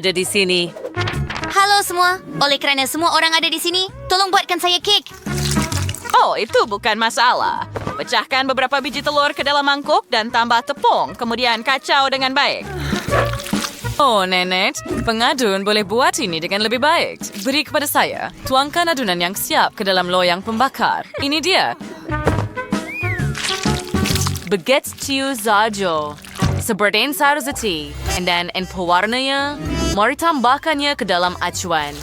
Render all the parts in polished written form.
Ada di sini. Halo semua. Oleh kerana semua orang ada di sini, tolong buatkan saya kek. Oh, itu bukan masalah. Pecahkan beberapa biji telur ke dalam mangkuk dan tambah tepung, kemudian kacau dengan baik. Oh, Nenek, pengadun boleh buat ini dengan lebih baik. Beri kepada saya. Tuangkan adunan yang siap ke dalam loyang pembakar. Ini dia. Begitu saja. Seperti yang seharusnya. Dan pewarnanya, mari tambahkannya ke dalam acuan.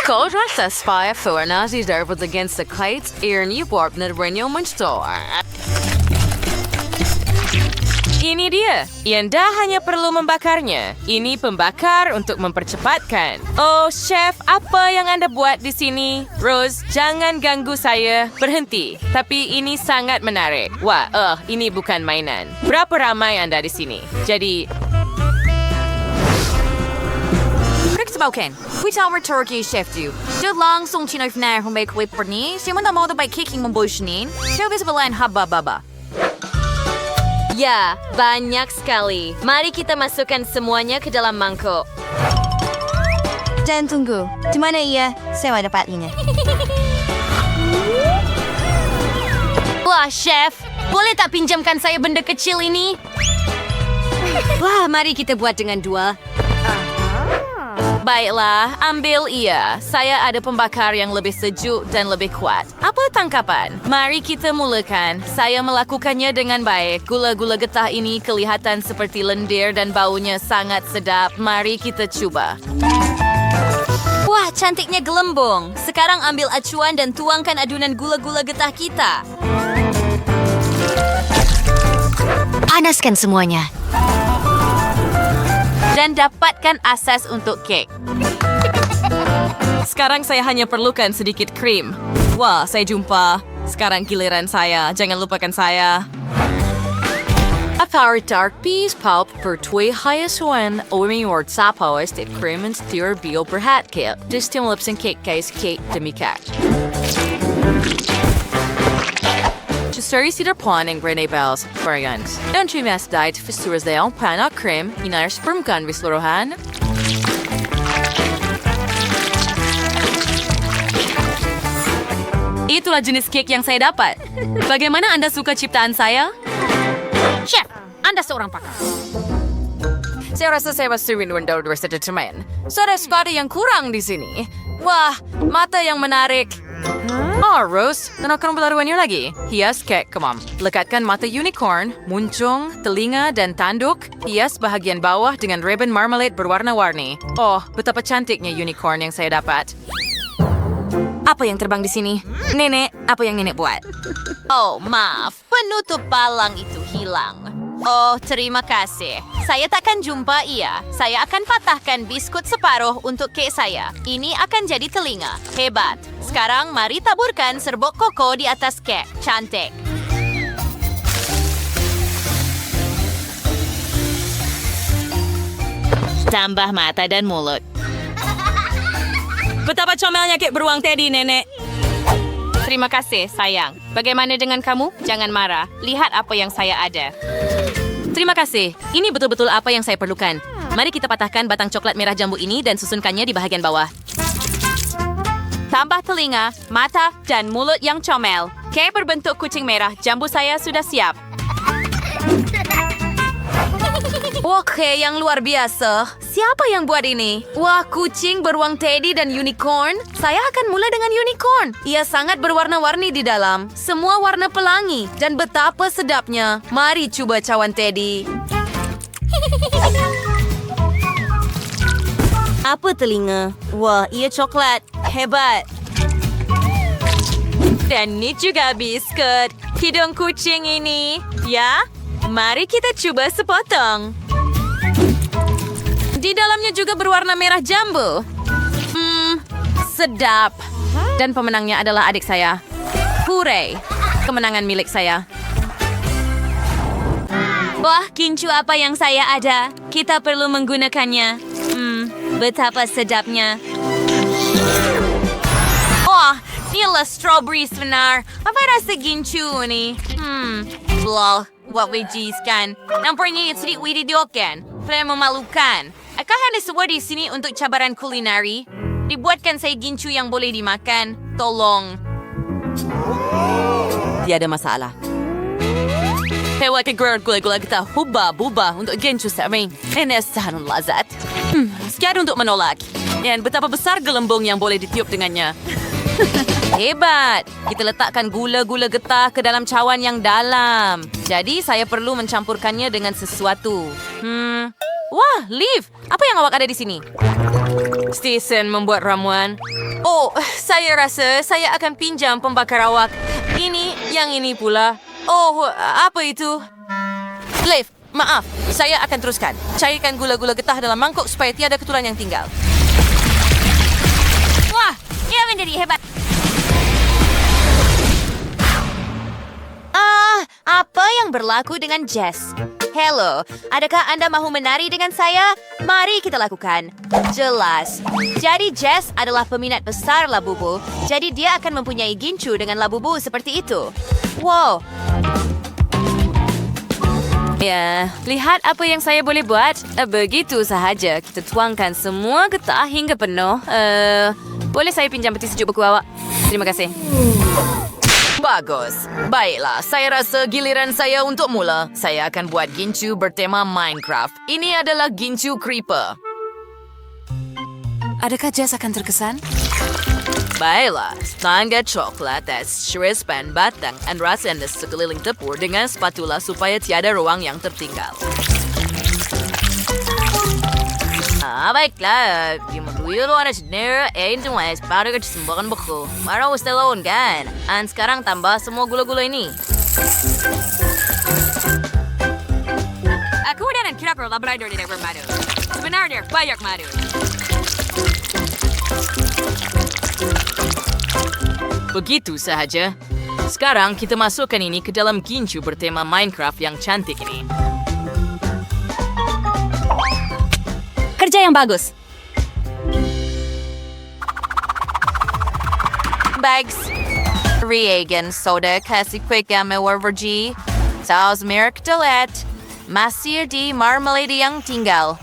Kau rasa supaya pewarna tidak dengan sekait ini buat menerima mentor. Ini dia. Anda hanya perlu membakarnya. Ini pembakar untuk mempercepatkan. Oh, chef, apa yang Anda buat di sini? Rose, jangan ganggu saya. Berhenti. Tapi ini sangat menarik. Wah, ini bukan mainan. Berapa ramai Anda di sini? Jadi... Spoken. We tell Turkey chef you. Dia langsung Cina fnar humay kwip ni. Siya man mau by kicking membushnin. Siya bisa belain haba-baba. Ya, banyak sekali. Mari kita masukkan semuanya ke dalam mangkuk. Jangan tunggu. Di mana ia? Saya dapat ini. Wah, chef. Boleh tak pinjamkan saya benda kecil ini? Wah, mari kita buat dengan dua. Baiklah, ambil ia. Saya ada pembakar yang lebih sejuk dan lebih kuat. Apa tangkapan? Mari kita mulakan. Saya melakukannya dengan baik. Gula-gula getah ini kelihatan seperti lendir dan baunya sangat sedap. Mari kita cuba. Wah, cantiknya gelembung. Sekarang ambil acuan dan tuangkan adunan gula-gula getah kita. Panaskan semuanya. Dan dapatkan asas untuk kek. Sekarang saya hanya perlukan sedikit krim. Wah, saya jumpa. Sekarang giliran saya. Jangan lupakan saya. A power dark peas pulp per 2 hayasuan oimiord sapo estate cream and steer bio per hat kit. Distimulaps and cake guys cake demi-cat. Suri cedar pawn and grenade bells variant. Entry mass diet fisuras leon panak cream inar sperm gun vislurohan. Itulah jenis cake yang saya dapat. Bagaimana Anda suka ciptaan saya? Chef, Anda seorang pakar. Saya rasa saya masih window bersedia teman. So ada sesuatu yang kurang di sini. Wah, mata yang menarik. Oh, Rose, kenalkan pelaruannya lagi. Hias kek, come on. Lekatkan mata unicorn, muncung, telinga, dan tanduk. Hias bahagian bawah dengan ribbon marmalade berwarna-warni. Oh, betapa cantiknya unicorn yang saya dapat. Apa yang terbang di sini? Nenek, apa yang nenek buat? Oh, maaf. Penutup palang itu hilang. Oh, terima kasih. Saya takkan jumpa ia. Saya akan patahkan biskut separuh untuk kek saya. Ini akan jadi telinga. Hebat. Sekarang mari taburkan serbuk koko di atas kek. Cantik. Tambah mata dan mulut. Betapa comelnya kek beruang Teddy, Nenek. Terima kasih, sayang. Bagaimana dengan kamu? Jangan marah. Lihat apa yang saya ada. Terima kasih. Ini betul-betul apa yang saya perlukan. Mari kita patahkan batang coklat merah jambu ini dan susunkannya di bahagian bawah. Tambah telinga, mata, dan mulut yang comel. Kek berbentuk kucing merah. Jambu saya sudah siap. Oke, yang luar biasa. Siapa yang buat ini? Wah, kucing beruang Teddy dan unicorn. Saya akan mulai dengan unicorn. Ia sangat berwarna-warni di dalam. Semua warna pelangi. Dan betapa sedapnya. Mari coba cawan Teddy. Apa telinga? Wah, ia coklat. Hebat. Dan ini juga biskut. Hidung kucing ini. Ya, mari kita coba sepotong. Di dalamnya juga berwarna merah jambu. Sedap. Dan pemenangnya adalah adik saya. Hooray! Kemenangan milik saya. Wah, kincu apa yang saya ada. Kita perlu menggunakannya. Betapa sedapnya. Oh, inilah strawberry sebenar. Apa rasa gincu ini? Blah, what wages kan? Nampaknya sedikit wididiokan. memalukan. Akah ada semua di sini untuk cabaran kulinari? Dibuatkan saya gincu yang boleh dimakan. Tolong. Tiada masalah. Hewa kegerar gula-gula kita hubah-bubah untuk gincu sering. Ini sangat lazat. Sekian untuk menolak. Dan betapa besar gelembung yang boleh ditiup dengannya. Hebat! Kita letakkan gula-gula getah ke dalam cawan yang dalam. Jadi saya perlu mencampurkannya dengan sesuatu. Wah, Liv! Apa yang awak ada di sini? Stesen membuat ramuan. Oh, saya rasa saya akan pinjam pembakar awak. Yang ini pula. Oh, apa itu? Liv, maaf. Saya akan teruskan. Cairkan gula-gula getah dalam mangkuk supaya tiada ketulan yang tinggal. Wah, ia menjadi hebat. Apa yang berlaku dengan Jess? Hello, adakah Anda mahu menari dengan saya? Mari kita lakukan. Jelas. Jadi Jess adalah peminat besar labubu, jadi dia akan mempunyai gincu dengan labubu seperti itu. Wow. Ya, lihat apa yang saya boleh buat. Begitu sahaja. Kita tuangkan semua getah hingga penuh. Boleh saya pinjam peti sejuk beku awak? Terima kasih. Bagus. Baiklah, saya rasa giliran saya untuk mula. Saya akan buat gincu bertema Minecraft. Ini adalah gincu creeper. Adakah Jess akan terkesan? Baiklah, setangga coklat, es crispan batang, dan rasen sekeliling tepung dengan spatula supaya tiada ruang yang tertinggal. Baiklah, dimuduyo lo ada sendiri, itu mas, pada kesembuhan beku. Marah usah lawan kan? Dan sekarang tambah semua gula-gula ini. Aku dan kira-kira labrador di dalam madu. Sebenarnya banyak madu. Begitu sahaja. Sekarang kita masukkan ini ke dalam gincu bertema Minecraft yang cantik ini. Kerja yang bagus. Bags. Reagan soda kasih quick warverji. Saus merek dolet. Masir di marmalade yang tinggal.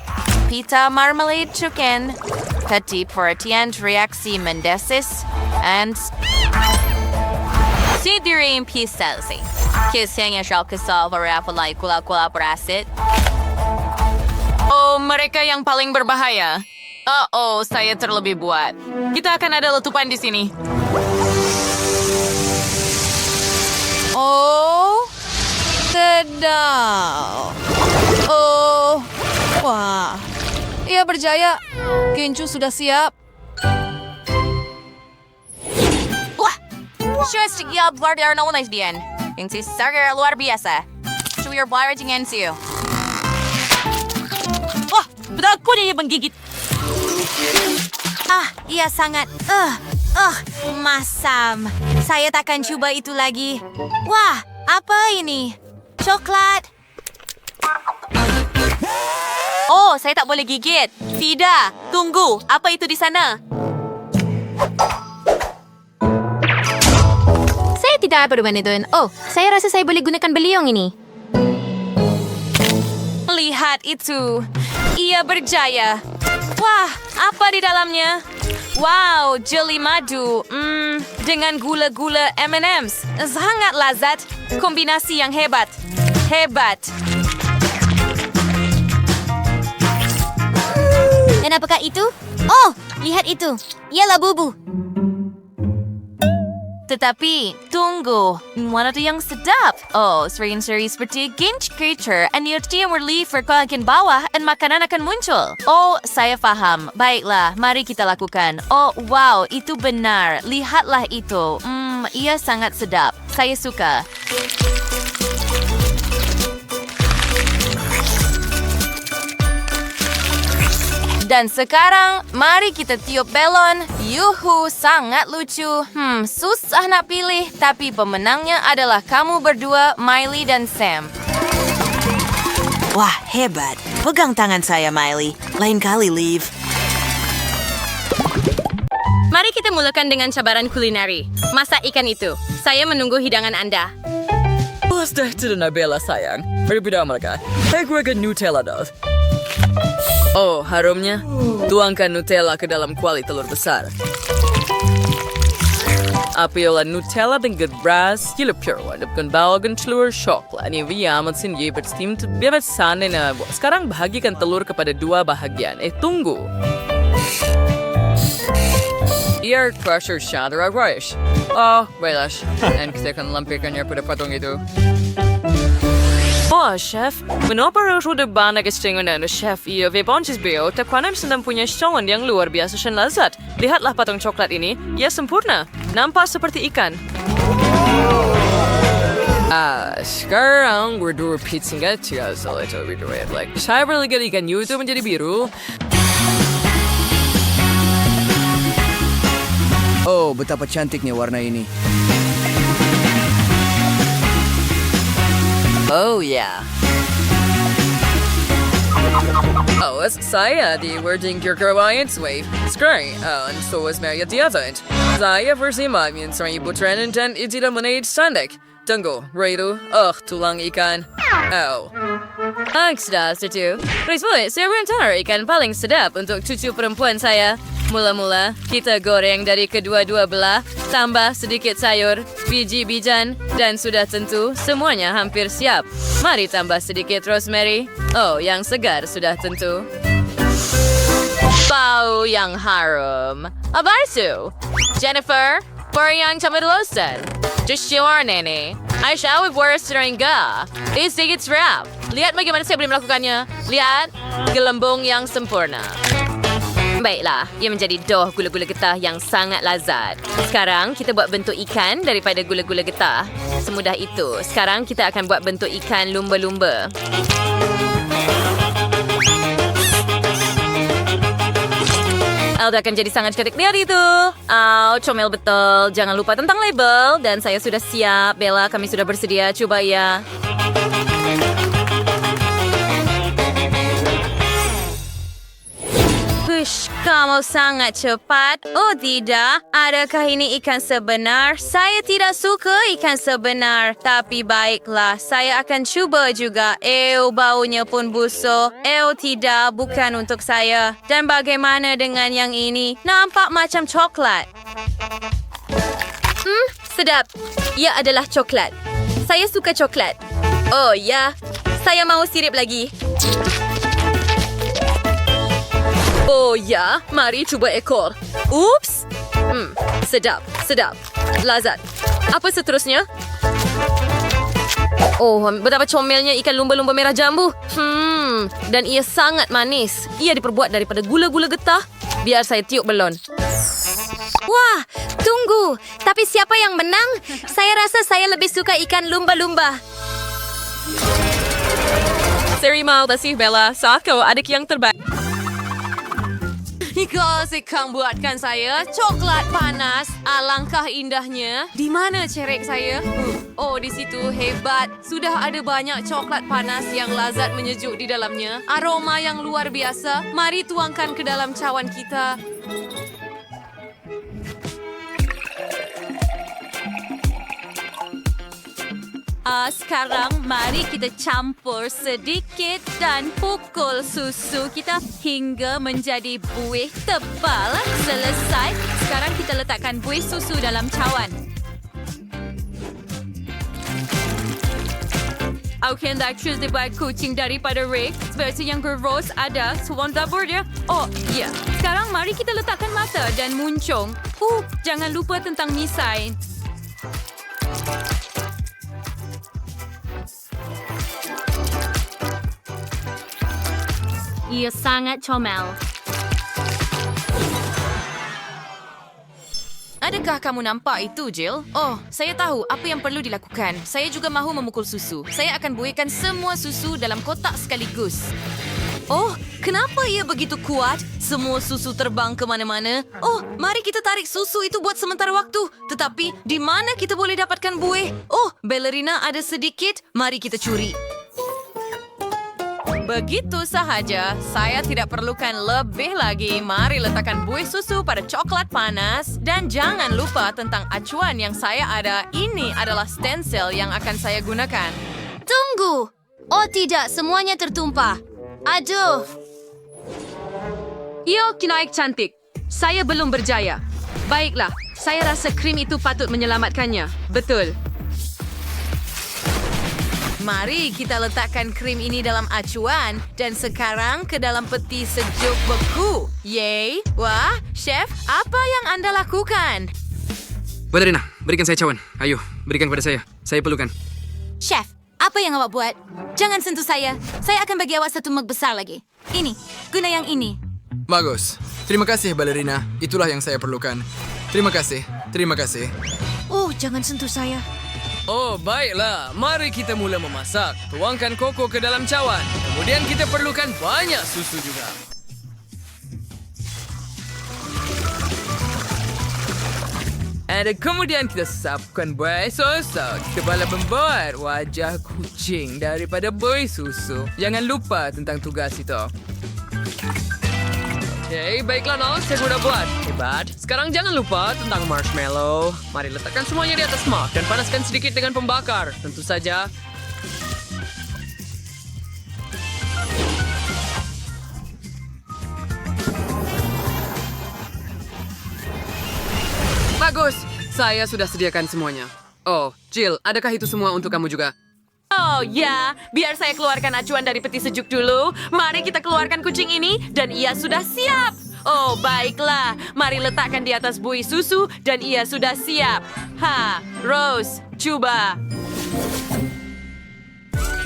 Pita marmalade chicken. Kati perhatian reaksi mendesis. And Sidirin piselsi. Kisahnya shall kesal berapalai kula-kula berasit. Oh, mereka yang paling berbahaya. Saya terlebih buat. Kita akan ada letupan di sini. Oh, sedap. Oh, wah. Ia berjaya. Gincu sudah siap. Wah, just ya luar biasa naunais dian. Yang si sangat luar biasa. Suyur bayar dengan siu. Wah, betul dia menggigit. Ia sangat masam. Saya takkan coba itu lagi. Wah, apa ini? Coklat. Oh, saya tak boleh gigit. Tidak, tunggu. Apa itu di sana? Saya tidak bermain itu. Oh, saya rasa saya boleh gunakan beliung ini. Lihat itu. Ia berjaya. Wah, apa di dalamnya? Wow, jeli madu. Dengan gula-gula M&M's. Sangat lazat. Kombinasi yang hebat. Hebat. Dan apakah itu? Oh, lihat itu. Ialah bubu. Tetapi, tunggu. Mana tu yang sedap? Oh, sering-sering seperti Ginch Creature. And dia relief berkolagen bawah dan makanan akan muncul. Oh, saya faham. Baiklah, mari kita lakukan. Oh, wow, itu benar. Lihatlah itu. Ia sangat sedap. Saya suka. Dan sekarang, mari kita tiup belon. Yuhu, sangat lucu. Susah nak pilih. Tapi pemenangnya adalah kamu berdua, Miley dan Sam. Wah, hebat. Pegang tangan saya, Miley. Lain kali, Liv. Mari kita mulakan dengan cabaran kulineri. Masak ikan itu. Saya menunggu hidangan Anda. Pasti tidak Nabila sayang. Berbeda mereka. Saya gunakan Nutella dah. Oh, harumnya. Tuangkan Nutella ke dalam kuali telur besar. Apiola Nutella dengan beras, gula pure dan bawakan telur coklat. Ini amat sini bersteam bebesan dan sekarang bahagikan telur kepada dua bahagian. Tunggu. Air crusher shadra rush. Oh, baiklah. Dan kita akan lampirkannya pada patung itu. Oh, chef, mengapa sudah banyak istimewa chef ia berboncis bio terkadang sedang punya shongan yang luar biasa dan lezat. Lihatlah patung coklat ini, ia sempurna. Nampak seperti ikan. Sekarang berdua pizza nggak tinggal soal itu berdua. Saya berlihat ikan itu menjadi biru. Oh, betapa cantiknya warna ini. Oh, yeah. Oh, saya di Wording Kirkerwayan Swave. Sekarang, and so is Maria Diavant. Saya bersama mencari putran dan tidak menaik standek. Tunggu, Raidu. Tulang ikan. Oh. Sudah, setuju. Please, saya berencana ikan paling sedap untuk cucu perempuan saya. Mula-mula, kita goreng dari kedua-dua belah, tambah sedikit sayur, biji-bijan, dan sudah tentu semuanya hampir siap. Mari tambah sedikit rosemary. Oh, yang segar sudah tentu. Bau yang harum. Apa itu? Jennifer, yang camilosan. Joshua Nene. Aisyah worse seringga. Ini sedikit serap. Lihat bagaimana saya boleh melakukannya. Lihat, gelembung yang sempurna. Baiklah, ia menjadi dough gula-gula getah yang sangat lazat. Sekarang kita buat bentuk ikan daripada gula-gula getah. Semudah itu. Sekarang kita akan buat bentuk ikan lumba-lumba. Alda akan jadi sangat cantik. Lihat itu. Comel betul. Jangan lupa tentang label. Dan saya sudah siap. Bella, kami sudah bersedia. Coba ya. Kamu sangat cepat. Oh tidak, adakah ini ikan sebenar? Saya tidak suka ikan sebenar. Tapi baiklah, saya akan cuba juga. Baunya pun busuk. Tidak, bukan untuk saya. Dan bagaimana dengan yang ini? Nampak macam coklat. Sedap. Ia adalah coklat. Saya suka coklat. Oh ya, saya mau sirip lagi. Oh ya, mari cuba ekor. Ups. Sedap, sedap. Lazat. Apa seterusnya? Oh, betapa comelnya ikan lumba-lumba merah jambu. Dan ia sangat manis. Ia diperbuat daripada gula-gula getah. Biar saya tiup belon. Wah, tunggu. Tapi siapa yang menang? Saya rasa saya lebih suka ikan lumba-lumba. Terima kasih, Bella. Saat kau adik yang terbaik. Kasih kang buatkan saya coklat panas. Alangkah indahnya. Di mana cerek saya? Oh, di situ. Hebat. Sudah ada banyak coklat panas yang lazat menyejuk di dalamnya. Aroma yang luar biasa. Mari tuangkan ke dalam cawan kita. Sekarang mari kita campur sedikit dan pukul susu kita hingga menjadi buih tebal. Selesai. Sekarang kita letakkan buih susu dalam cawan. Aku hendak choose dibuat kucing daripada Rick. Seperti yang berros ada suan dapur dia. Oh, ya. Sekarang mari kita letakkan mata dan muncung. Jangan lupa tentang misai. Ia sangat comel. Adakah kamu nampak itu, Jill? Oh, saya tahu apa yang perlu dilakukan. Saya juga mahu memukul susu. Saya akan buihkan semua susu dalam kotak sekaligus. Oh, kenapa ia begitu kuat? Semua susu terbang ke mana-mana. Oh, mari kita tarik susu itu buat sementara waktu. Tetapi, di mana kita boleh dapatkan buih? Oh, ballerina ada sedikit. Mari kita curi. Begitu sahaja, saya tidak perlukan lebih lagi. Mari letakkan buih susu pada coklat panas. Dan jangan lupa tentang acuan yang saya ada. Ini adalah stensil yang akan saya gunakan. Tunggu! Oh tidak, semuanya tertumpah. Aduh! Yo, kinaik cantik. Saya belum berjaya. Baiklah, saya rasa krim itu patut menyelamatkannya. Betul. Mari kita letakkan krim ini dalam acuan dan sekarang ke dalam peti sejuk beku. Yeay! Wah, Chef, apa yang Anda lakukan? Balerina, berikan saya cawan. Ayo, berikan kepada saya. Saya perlukan. Chef, apa yang awak buat? Jangan sentuh saya. Saya akan bagi awak satu mug besar lagi. Ini, guna yang ini. Bagus. Terima kasih, balerina. Itulah yang saya perlukan. Terima kasih. Terima kasih. Oh, jangan sentuh saya. Oh, baiklah. Mari kita mula memasak. Tuangkan koko ke dalam cawan. Kemudian kita perlukan banyak susu juga. Dan kemudian kita sapkan buih susu. Kita bala membuat wajah kucing daripada buih susu. Jangan lupa tentang tugas itu. Okey, baiklah Nol, saya sudah buat. Hebat. Sekarang jangan lupa tentang marshmallow. Mari letakkan semuanya di atas mak dan panaskan sedikit dengan pembakar. Tentu saja. Bagus. Saya sudah sediakan semuanya. Oh, Jill, adakah itu semua untuk kamu juga? Oh ya, biar saya keluarkan acuan dari peti sejuk dulu. Mari kita keluarkan kucing ini dan ia sudah siap. Oh, baiklah. Mari letakkan di atas buih susu dan ia sudah siap. Rose, coba.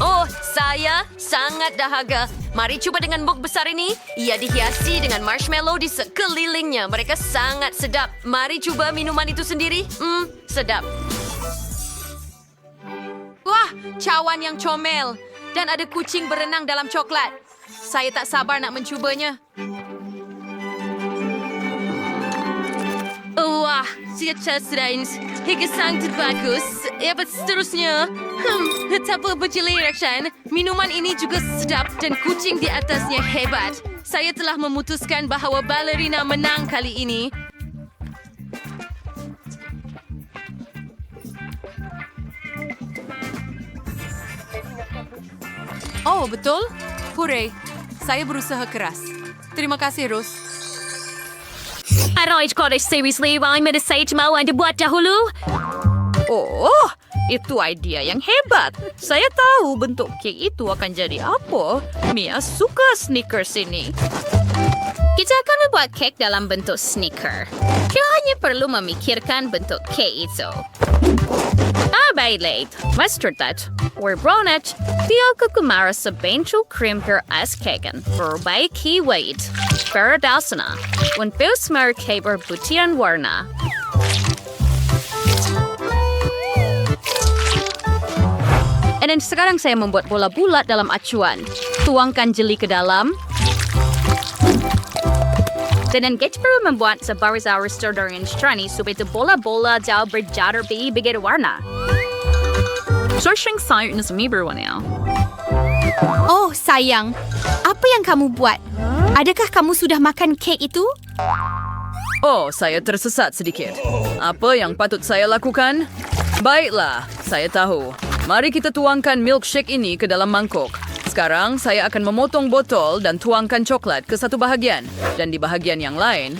Oh, saya sangat dahaga. Mari coba dengan mug besar ini. Ia dihiasi dengan marshmallow di sekelilingnya. Mereka sangat sedap. Mari coba minuman itu sendiri. Sedap. Wah, cawan yang comel. Dan ada kucing berenang dalam coklat. Saya tak sabar nak mencubanya. Wah, siapa serain. Hingga sangat bagus. Apa seterusnya? Betapa berjelirak kan? Minuman ini juga sedap dan kucing di atasnya hebat. Saya telah memutuskan bahawa balerina menang kali ini. Oh, betul? Hooray. Saya berusaha keras. Terima kasih, Rose. I don't got it seriously. I'm gonna say mau Anda buat dahulu. Oh, itu idea yang hebat. Saya tahu bentuk kek itu akan jadi apa. Mia suka Snickers ini. Kita akan membuat kek dalam bentuk sneaker. Kita hanya perlu memikirkan bentuk kek itu. Baiklah, mustard or brownet, dia kekumara sebentuk krim keraskakan. Perbaiki weight, peradasana, untuk mereka berbutiran warna. Dan sekarang saya membuat bola bulat dalam acuan. Tuangkan jeli ke dalam. Dan kita perlu membuat sebaris aristor dengan strani supaya bola-bola jauh berjadar begitu warna. Searching site is me berwarna. Oh, sayang. Apa yang kamu buat? Adakah kamu sudah makan kek itu? Oh, saya tersesat sedikit. Apa yang patut saya lakukan? Baiklah, saya tahu. Mari kita tuangkan milkshake ini ke dalam mangkuk. Sekarang saya akan memotong botol dan tuangkan coklat ke satu bahagian. Dan di bahagian yang lain,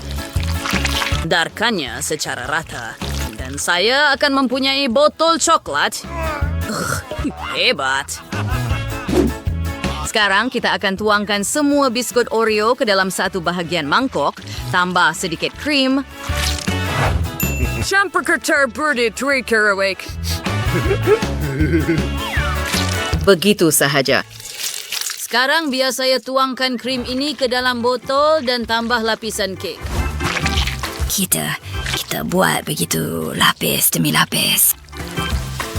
darkannya secara rata. Dan saya akan mempunyai botol coklat. Hebat. Sekarang kita akan tuangkan semua biskut Oreo ke dalam satu bahagian mangkok. Tambah sedikit krim. Campur terbudi awake. Begitu sahaja. Sekarang biar saya tuangkan krim ini ke dalam botol dan tambah lapisan kek. Kita buat begitu lapis demi lapis.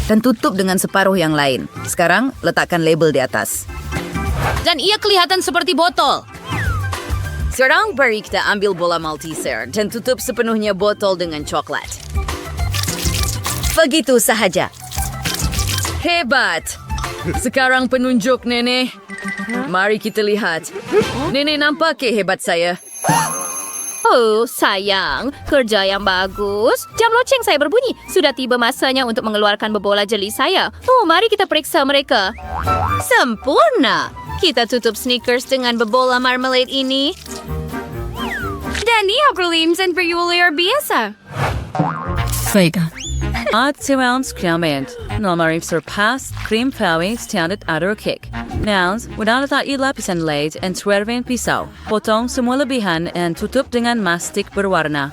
Dan tutup dengan separuh yang lain. Sekarang letakkan label di atas. Dan ia kelihatan seperti botol. Sekarang beri kita ambil bola Malteser dan tutup sepenuhnya botol dengan coklat. Begitu sahaja. Hebat. Sekarang penunjuk Nenek. Mari kita lihat. Nenek nampak hebat saya. Oh, sayang. Kerja yang bagus. Jam loceng saya berbunyi. Sudah tiba masanya untuk mengeluarkan bebola jeli saya. Oh, mari kita periksa mereka. Sempurna. Kita tutup Snickers dengan bebola marmalade ini. ini problemen berluar biasa. Optimums Clement. Nomor surpass cream pawing standard other cake. Nouns, without letak lapisan laid and swerving pisau. Potong semua lebihan and tutup dengan mastik berwarna.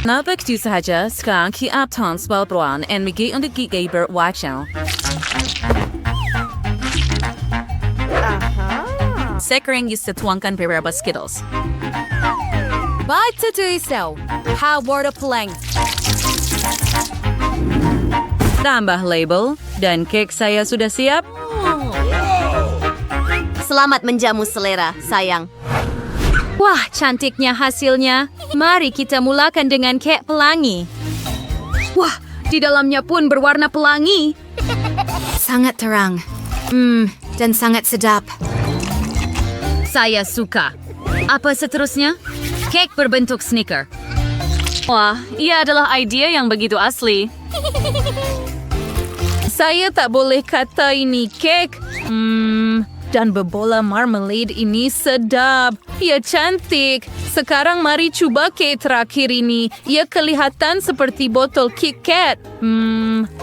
Nampak itu sahaja, sekarang kita tons balbruan and migi untuk gigi berwacang. Sekarang kita tuangkan beberapa Skittles. Baca tu isau. Haward pelang. Tambah label dan kek saya sudah siap. Selamat menjamu selera, sayang. Wah, cantiknya hasilnya. Mari kita mulakan dengan kek pelangi. Wah, di dalamnya pun berwarna pelangi. Sangat terang. Dan sangat sedap. Saya suka. Apa seterusnya? Kek berbentuk sneaker. Wah, ia adalah idea yang begitu asli. Saya tak boleh kata ini kek. Dan berbola marmalade ini sedap. Ia cantik. Sekarang mari cuba kek terakhir ini. Ia kelihatan seperti botol Kit Kat.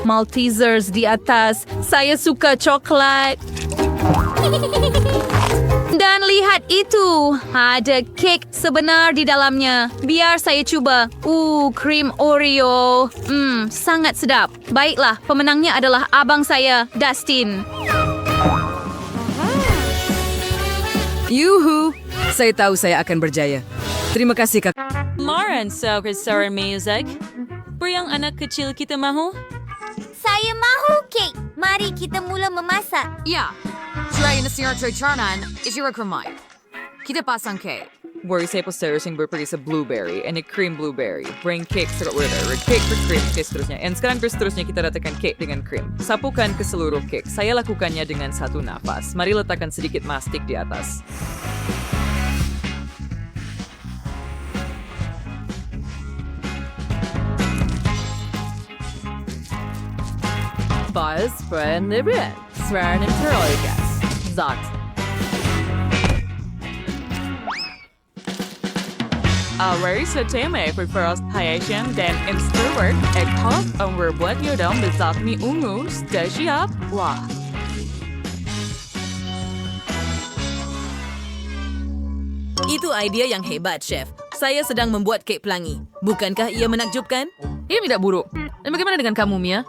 Maltesers di atas. Saya suka coklat. Dan lihat itu. Ada kek sebenar di dalamnya. Biar saya cuba. Krim Oreo. Sangat sedap. Baiklah, pemenangnya adalah abang saya, Dustin. Yuhu, saya tahu saya akan berjaya. Terima kasih, Kak. Lauren, so Sarah Music. Yang anak kecil kita mahu? Saya mahu kek. Mari kita mula memasak. Ya, try na siya charnan, isira kremay. Kita pasang cake. Worry saya poster yang berpergi sa blueberry and a cream blueberry. Bring cake sa order. Cake for cream ke seterusnya. And sekarang seterusnya kita letakkan cake dengan cream. Sapukan ke seluruh cake. Saya lakukannya dengan satu nafas. Mari letakkan sedikit mastik di atas. Buzz, spread, libret. Swear and gas. Zot. Alright, so teme for first hayation, then extrovert, egg pop, and we're what you don't besok ni ungu, stashi up, wah. Itu idea yang hebat, Chef. Saya sedang membuat kek pelangi. Bukankah ia menakjubkan? Ia tidak buruk. Dan bagaimana dengan kamu, Mia?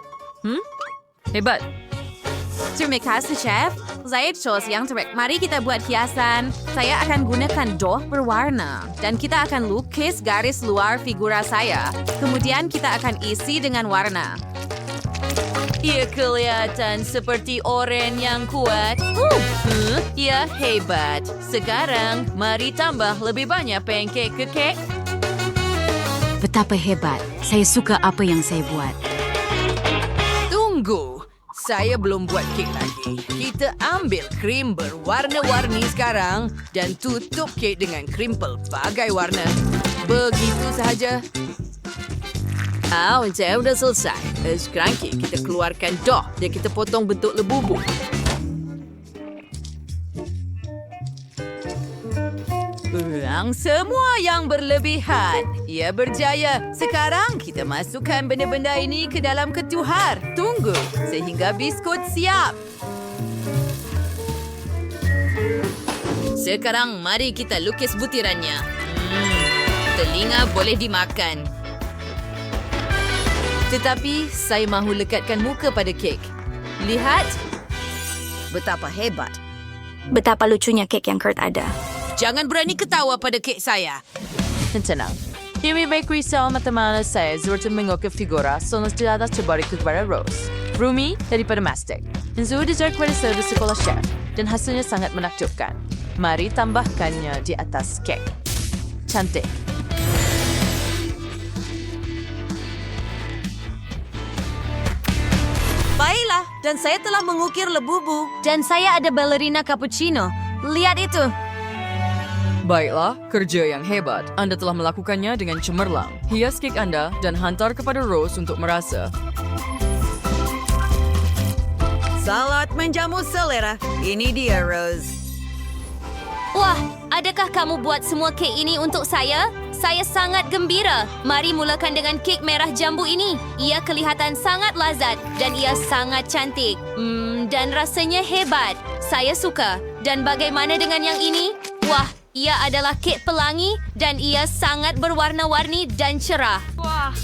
Hebat. Terima kasih, Chef. Saya Chos yang terbaik. Mari kita buat hiasan. Saya akan gunakan doh berwarna. Dan kita akan lukis garis luar figura saya. Kemudian kita akan isi dengan warna. Ia kelihatan seperti oren yang kuat. Ia hebat. Sekarang, mari tambah lebih banyak pancake ke kek. Betapa hebat. Saya suka apa yang saya buat. Tunggu. Saya belum buat kek lagi. Kita ambil krim berwarna-warni sekarang dan tutup kek dengan krim pelbagai warna. Begitu sahaja. Saya sudah selesai. Sekarang kita keluarkan doh dan kita potong bentuk lebubu. Buang semua yang berlebihan. Ia berjaya. Sekarang kita masukkan benda-benda ini ke dalam ketuhar. Tunggu sehingga biskut siap. Sekarang mari kita lukis butirannya. Telinga boleh dimakan. Tetapi saya mahu lekatkan muka pada kek. Lihat. Betapa hebat. Betapa lucunya kek yang Kurt ada. Jangan berani ketawa pada kek saya. Tenang. Jimmy Bakery sa mata-mata saya seperti mengukir figura son las tiradas terbalik kepada Rose. Rumi daripada Mastic. Enzo dessert kepada servis sekolah chef dan hasilnya sangat menakjubkan. Mari tambahkannya di atas kek. Cantik. Baiklah, dan saya telah mengukir lebubu. Dan saya ada ballerina cappuccino. Lihat itu. Baiklah, kerja yang hebat. Anda telah melakukannya dengan cemerlang. Hias kek Anda dan hantar kepada Rose untuk merasa. Salat menjamu selera. Ini dia, Rose. Wah, adakah kamu buat semua kek ini untuk saya? Saya sangat gembira. Mari mulakan dengan kek merah jambu ini. Ia kelihatan sangat lazat dan ia sangat cantik. Dan rasanya hebat. Saya suka. Dan bagaimana dengan yang ini? Wah, ia adalah kek pelangi dan ia sangat berwarna-warni dan cerah. Wah,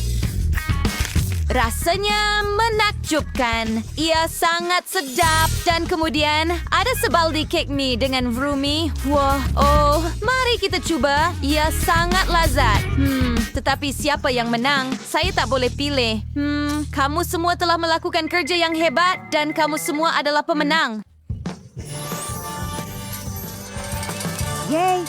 Rasanya menakjubkan. Ia sangat sedap. Dan kemudian ada sebaldi kek mie dengan vrumi. Wah, oh, mari kita coba. Ia sangat lazat. Tetapi siapa yang menang? Saya tak boleh pilih. Kamu semua telah melakukan kerja yang hebat dan kamu semua adalah pemenang. Yeay,